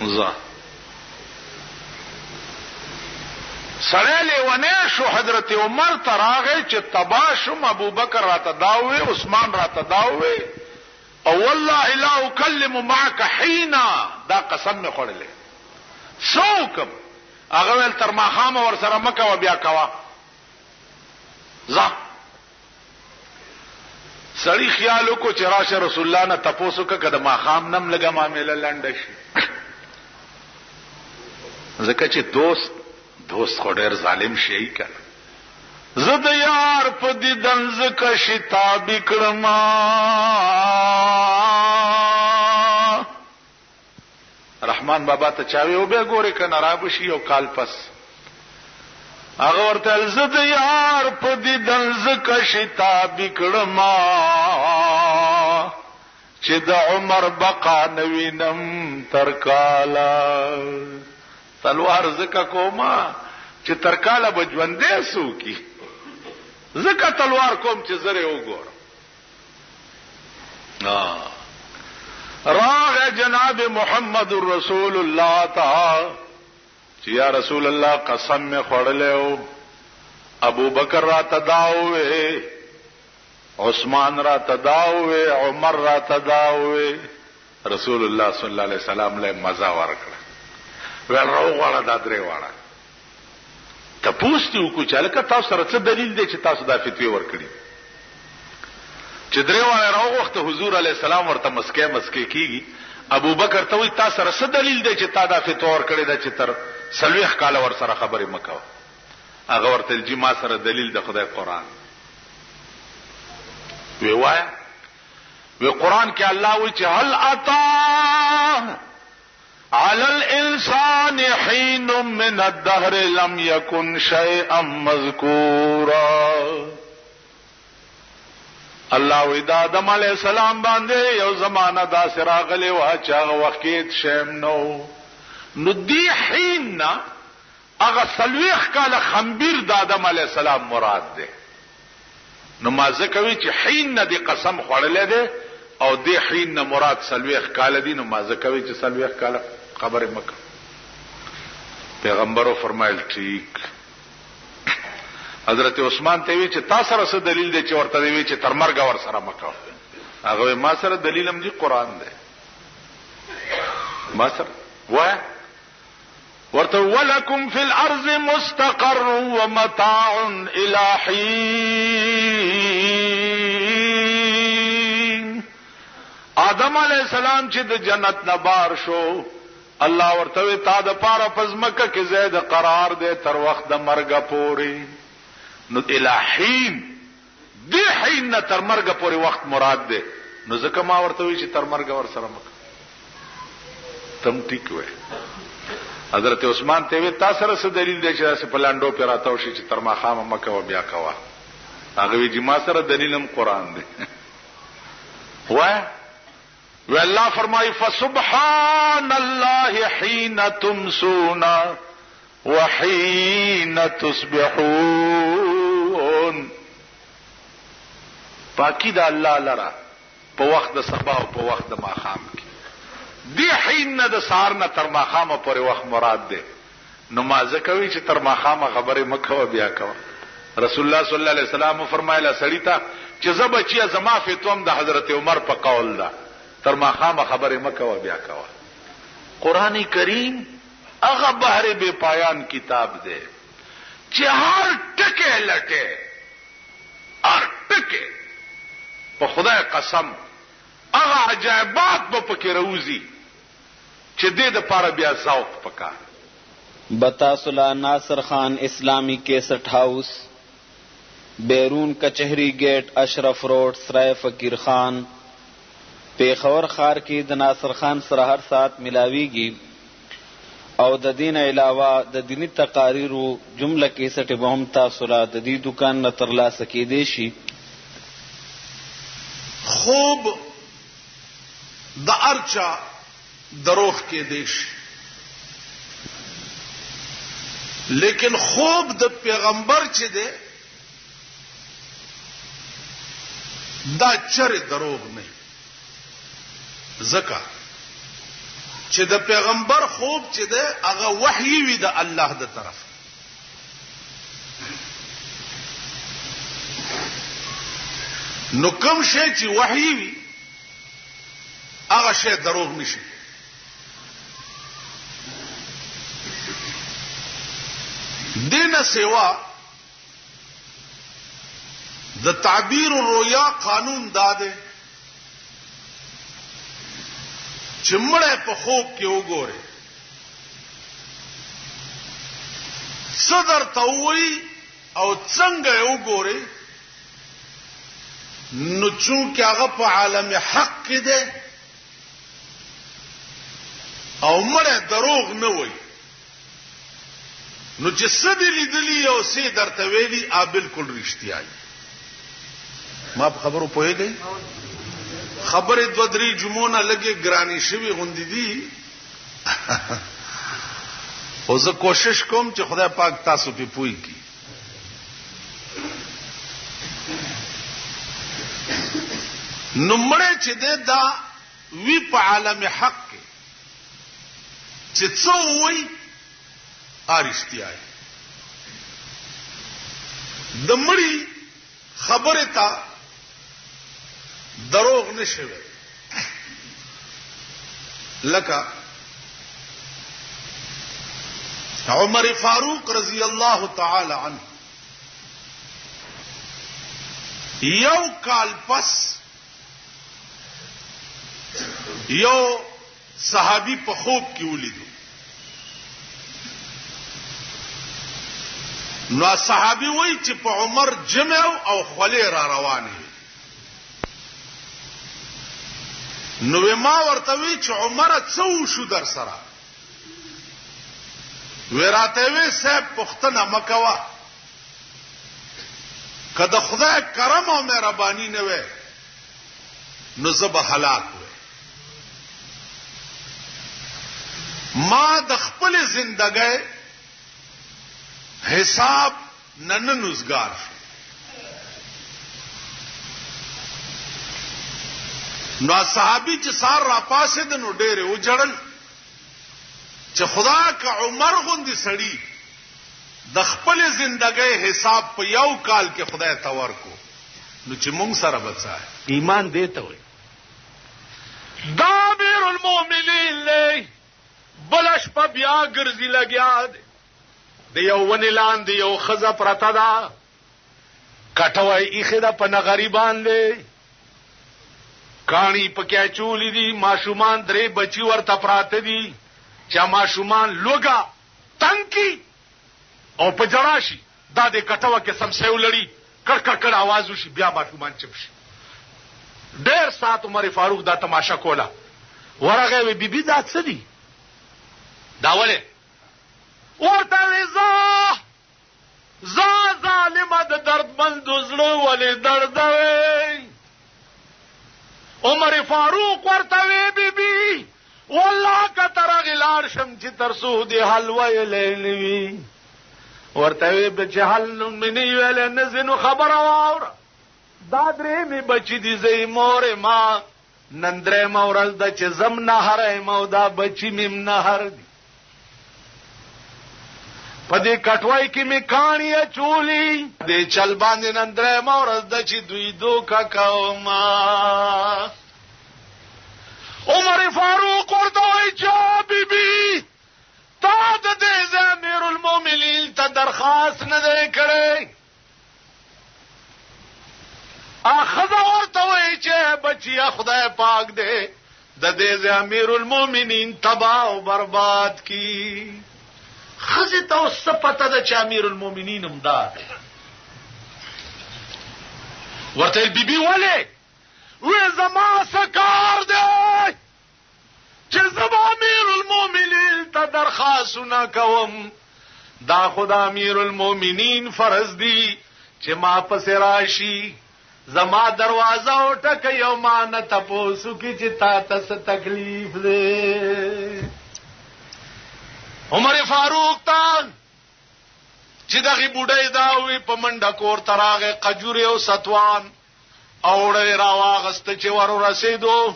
زه سره لیونه شو حضرت عمر تراغه چې تباشم ابو بکر را تداوي عثمان را تداوي او والله لا اكلم معك حينا دا قسم مې خوړلې شوکم هغه ول تر ما خام ور سره مکوا بیا کوا زه سړی خیالو کو چې راشه رسول الله نه تپوسو کده ما خام نم لګه معاملې لنډ شي زکه چې دوست خو ډېر ظالم شي کړه زه د یار په دیدن زکه شتاب کړم رحمان بابا ته چاوي او به ګوره کنه را بشي او کال پس هغه ورته زه د یار په دیدن زکه شتاب کړم چې د عمر بقا نوینم تر کالا تلوار زکه کوما چې ترکاله بجوندې سو کی زکه تلوار کوم چې زره وګور. راغ جناب محمد رسول الله تعالی چې یا رسول الله قسم می خوړلې ابو بکر را تداوي عثمان را تداوي عمر را تداوي رسول الله صلی الله علیه وسلم له مزه ورکړه ول راوغړه دا درې واړه ته پوښتنه وکړه چې لکه تاسو سره څه دلیل دی چې تاسو دا فتوی ورکړي چې درې واړه راوغخته حضور علی السلام ورته مسکه کیږي ابو بکر ته وی تاسو سره څه دلیل دی چې تا دا فتوی ورکړي دا چې تر سلوخ کال ور سره خبرې مکو هغه ورته الجی ما سره دلیل د خدای قران وی وای وی قران کې الله وی چې هل اتا على الانسان حين من الدهر لم يكن شيئا مذكورا الله وی آدم علیہ السلام باندې یو زمانہ دا سراغلی وا چې هغه وخت شیم نو دی حین هغه سلويخ کاله خمبیر د آدم علی السلام مراد ده. نو مازه کوي چې حین نه دی قسم خوړلې ده او دی حین نه مراد سلويخ کاله دي. نو مازه کوي چې سلويخ کاله خبره مکه. پیغمبرو فرمایل ٹھیک. حضرت عثمان ته وی چې تاسو سره څه دلیل دی چې ورته وی چې تر مرګ ور سره مکه. هغه ما سره دلیل هم دی قران دی. ما سره وای ورته ولکم فی الارض مستقر ومتاع الی حین. آدم علیہ السلام چې د جنت نه بار شو الله ورته تا د پاره پزمکه کې زید قرار دے تر وخت د مرګ پورې. نو الی حین دی حین نه تر مرګ پورې وخت مراد ده. نو ځکه ما ورته وی چې تر مرګ ور سره مکه. تم ټیک وې. حضرت عثمان ته وی تاسو سره څه دلیل دی چې تاسو په لاندو پر راتاو شي چې تر ما خامه مکه و بیا کوا. هغه وی چې ما سره دلیلم قران دی. وای والله فرمای فسبحان الله حين تمسون وحين تصبحون. پاکی دا الله لرا په وخت د سبا او په وخت د ماخام کې. دی حین نه د سار نه تر ماخامه پورې وخت مراد ده. نو مازه کوي چې تر ماخامه خبره مکه بیا کوه. رسول الله صلی الله علیه وسلم فرمایله سړی ته چې زبچیا زما فتوم د حضرت عمر په قول ده تر ماخامه خبره مکه بیا کوه. قران کریم هغه بحر بے پایان کتاب ده چې هر ټکه لټه هر ټکه په خدای قسم هغه عجایبات به پکې راوځي چې دې د پاره بیا ذوق پکا. بتاسلا ناصر خان اسلامی کیسٹ ہاؤس، بیرون کچہری گیٹ، اشرف روڈ، سرائے فقیر خان، پیښور ښار کې د ناصر خان سره هر ساعت ملاویږي او د دین علاوه د دینی تقاریرو جمله کیسټ به هم تاسو لا د دې دکان نه ترلاسه کېدی شي. خوب د ارچا دروغ کې دیش، لیکن خوب د پیغمبر چې دی دا چر دروغ نه. زکه چې د پیغمبر خوب چې دی هغه وحی وي د الله د طرف. نو کوم شی چې وحی وي هغه شی دروغ نشي. دینه سیوا د تعبیر الرؤیا قانون داده چې مړی په خوب کې وګوره صدر توي او څنګه وګوره نو چونکه هغه په عالم حق کې ده او مړی دروغ نه وي نو چې سدی لیدلی او سي درته ویلي ا بالکل رښتیا دي. ما په خبرو پوهیږئ خبره دو درې جمعونه لګي ګرانی شوی غوندې دي. او زه کوشش کوم چې خدای پاک تاسو په پوي کی. نمړې چې دا وی په عالم حق کې چې څو وي ارشتیا د مړی خبره تا دروغ نشوي. لکه عمر فاروق رضی الله تعالی عنه یو کال پس یو صحابي په خوب کې ولیدو. نو صحابي وایي چې په عمر جمع او خولې را روانې. نو ما ورته وی چې عمر څو شو در سره ورته وی صاحب پختنه مکوا کله خدای کرم او مهرباني نه وي نو زب هلاک وي. ما د خپل زندګۍ حساب نن نوزګار نو صحابي چې سار را پاسې د نو ډېره وجړل چې خدا کا عمر غوندي سړی د خپل ژوندۍ حساب په یو کال کې خدای تور کو نو چې مونږ سره بچای ایمان دیته وي دا امیر المؤمنین له بلش په بیا ګرځي لګیا د یو ونی لاندې یو خزه پرته ده کټوي ایخه ده په غریبان دی کانی پکې چولې دي ماشومان درې بچي ورته پراته دي چې ماشومان لوګا تنکی او په جراشي دا د کټوه کې سمسیو لړی کړ کړ کړ आवाज وشي بیا ماشومان چپ شي ډېر سات عمر فاروق دا تماشا کولا ورغه وی بیبي دا څه دي داوله ورته ز ظالمه د دردمند زړه ولې درد وي عمر فاروق ورته وی بیبي والله کتر غلار شم چې ترسو دی حلوه لېلوي ورته وی بچ حل منی ویل نزنو خبر اور دا درې می بچی دی زې مور ما نندره مورز د چې زم نه هره مو دا بچی مم نه هر دی پدې کټوای کې می کانی چولی دې چل باندې نندره مورز د چې دوی دوکا کوما عمر فاروق ورته وی چا بیبي تا د دې امیر المؤمنین ته درخواست نه دی کړی اخذ ورته وی چې بچیا خدای پاک دې د دې امیر المؤمنین تباہ او برباد کی خزه ته اوس پته ده چې امیر المؤمنین امداد ورته بیبي وله وې زما سکار دی چې زما امیر المؤمنین ته درخواست نه کوم دا خدا امیر المؤمنین فرض دی چې ما پس راشي زما دروازه او ټک یو مان تپوسو کی چې تا تاسو تکلیف دی عمر فاروق تا چې دغه بوډای دا وی په منډه کور تراغه قجوره او ستوان اوړې راواغست چې ور رسیدو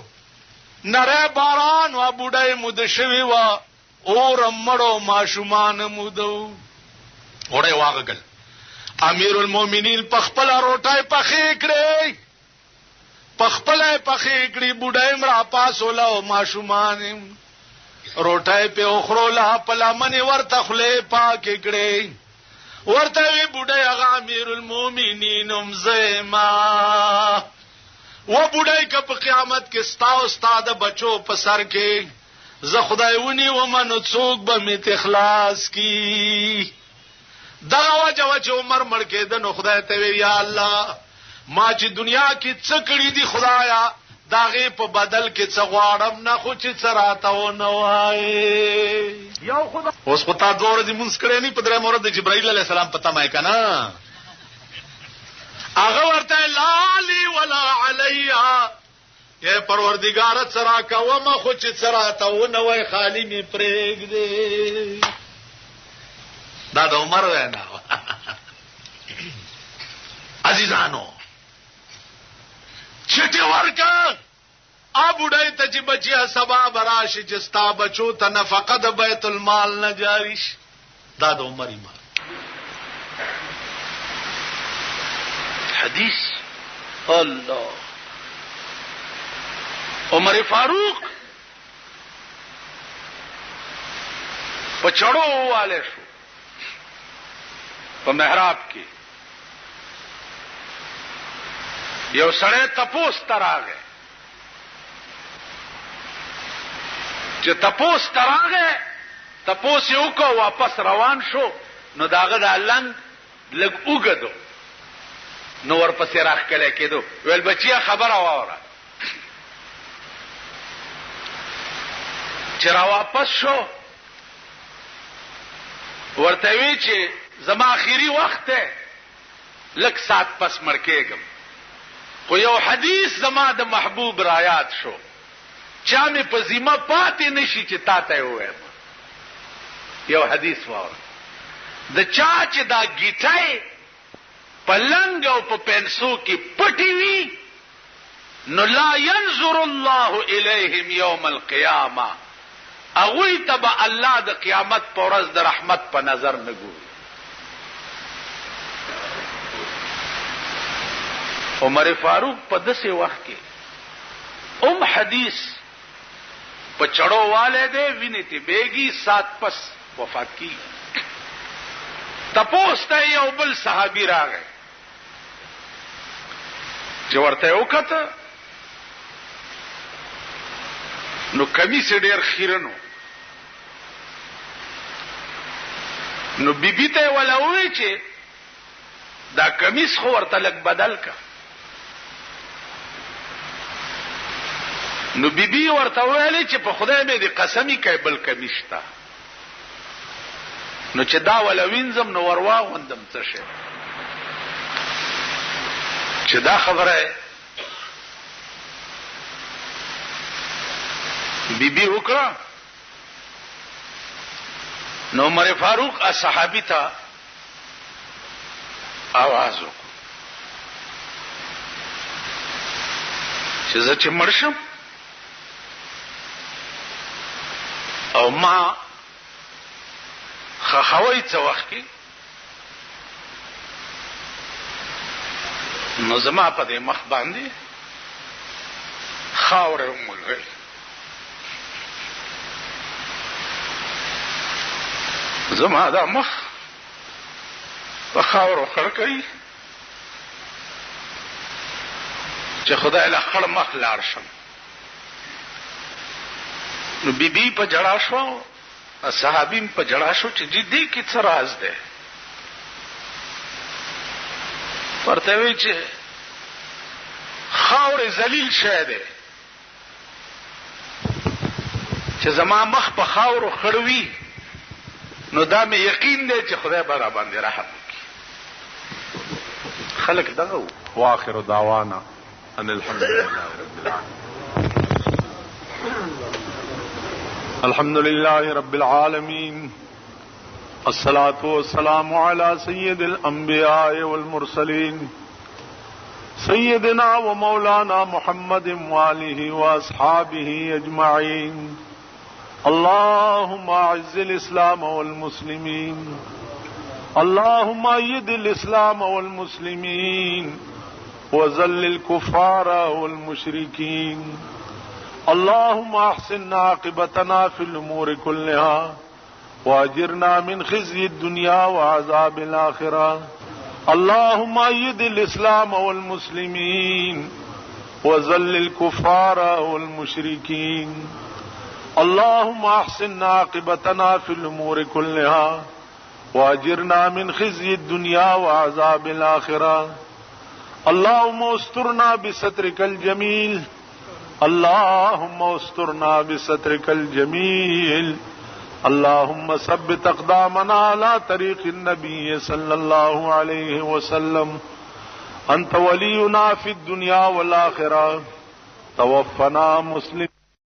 نره باران وا بوډای مود شوی وا اور مړو ماشومان مودو وړې واغل امیر المؤمنین پخپل روټای پخې کړې پخپل پخې کړې بوډای مړه پاسولا او ماشومان روټای په اخرولا پلامن ورته خله پاک کړې ورته وی بوډای هغه امیر المؤمنین مزما و بوډای ک په قیامت کې ستا استاد بچو په سر کې زه خدای ونی و منو څوک به می اخلاص کی دا وجه چې عمر مړ کېد نو خدای ته وی یا الله ما چې دنیا کې څه کړی دي خدایا داغه په بدل کې څه غواړم نه خو چې سراته و نه وای یو خدای اوس خو تا دور دي مونږ کړی نه په درې مورد جبرائیل علیه السلام پتا مای کنه هغه ورته لالی ولا علیا اے پروردگار سرا کوم خو چې سراته و نه وای خالی می پرېګ دې دا د عمر وینا عزیزانو چټي ورکا ابوډای ته چې بچیا سبب راشي چې ستا بچو ته نفقه د بیت المال نه جاری شي دا د عمر ایمان حدیث الله عمر فاروق په چړو والے شو په محراب کې یو سړی تپوس تراغه چې تپوس تراغه تپوس یو کو واپس روان شو نو داغه د لنګ لګ وګدو نو ورپسې راخ کله کېدو ویل بچیا خبره واوره چې را واپس شو ورته وی چې زما اخیری وخت ته لک سات پس مرکېګم خو یو حدیث زما د محبوب رایات شو چا مې په ذمہ پاتې نشي چې تا ته وایم یو حدیث واره د چا چې دا گیټای پلنګ او په پنسو کې پټي وي نو لا ينظر الله الیهم یوم القیامه اغوی تبا الله د قیامت پر ورځ د رحمت په نظر نه ګوري. عمر فاروق په دسه وخت کې حدیث په چړو والے دے ویني ته بیگی سات پس وفات کی. تپوس ته یو بل صحابي راغی چې ورته وکړه نو کمیس ډیر خیرنو نو بیبي ته ولوي چې دا کمیس خو ورته لګ بدل کا. نو بیبي ورته ویلې چې په خدای مې دې قسمی کوي بل کمیس تا نو چې دا ولوینځم نو ورواغوندم څه شي چې دا خبره بیبي وکړه. نو عمر فاروق صحابي ته आवाज وکړ چې زه چې مرشم او ما خخوي څه وخت کې نو زما په دې مخ باندې خاور ومغل زما دا مخ په خاور خړ کړی چې خدای له خړ مخ لاړ شم. نو بیبي په جړا شو صحابیم په جړا شو چې دې کې څه راز ده. ورته وی چې خاور ذلیل شه ده چې زما مخ په خاور خړوي نو دا مې یقین دی چې خدای به را باندې رحم وکړي. خلق دغه واخر دعوانا ان الحمد لله رب العالمين. الحمد لله رب العالمين الصلاة والسلام على سيد الأنبياء والمرسلين سيدنا ومولانا محمد وآله وأصحابه أجمعين. اللهم أعز الإسلام والمسلمين اللهم أيد الإسلام والمسلمين وذل الكفار والمشركين. اللهم أحسن عاقبتنا في الأمور كلها واجرنا من خزي الدنيا وعذاب الآخرة. اللهم أيد الإسلام والمسلمين وذل الكفار والمشركين. اللهم أحسن عاقبتنا في الأمور كلها واجرنا من خزي الدنيا وعذاب الآخرة. اللهم استرنا بسترك الجميل اللهم استرنا بسترك الجميل. اللهم ثبت أقدامنا على طريق النبي صلى الله عليه وسلم. أنت ولينا في الدنيا والآخرة. توفنا مسلم.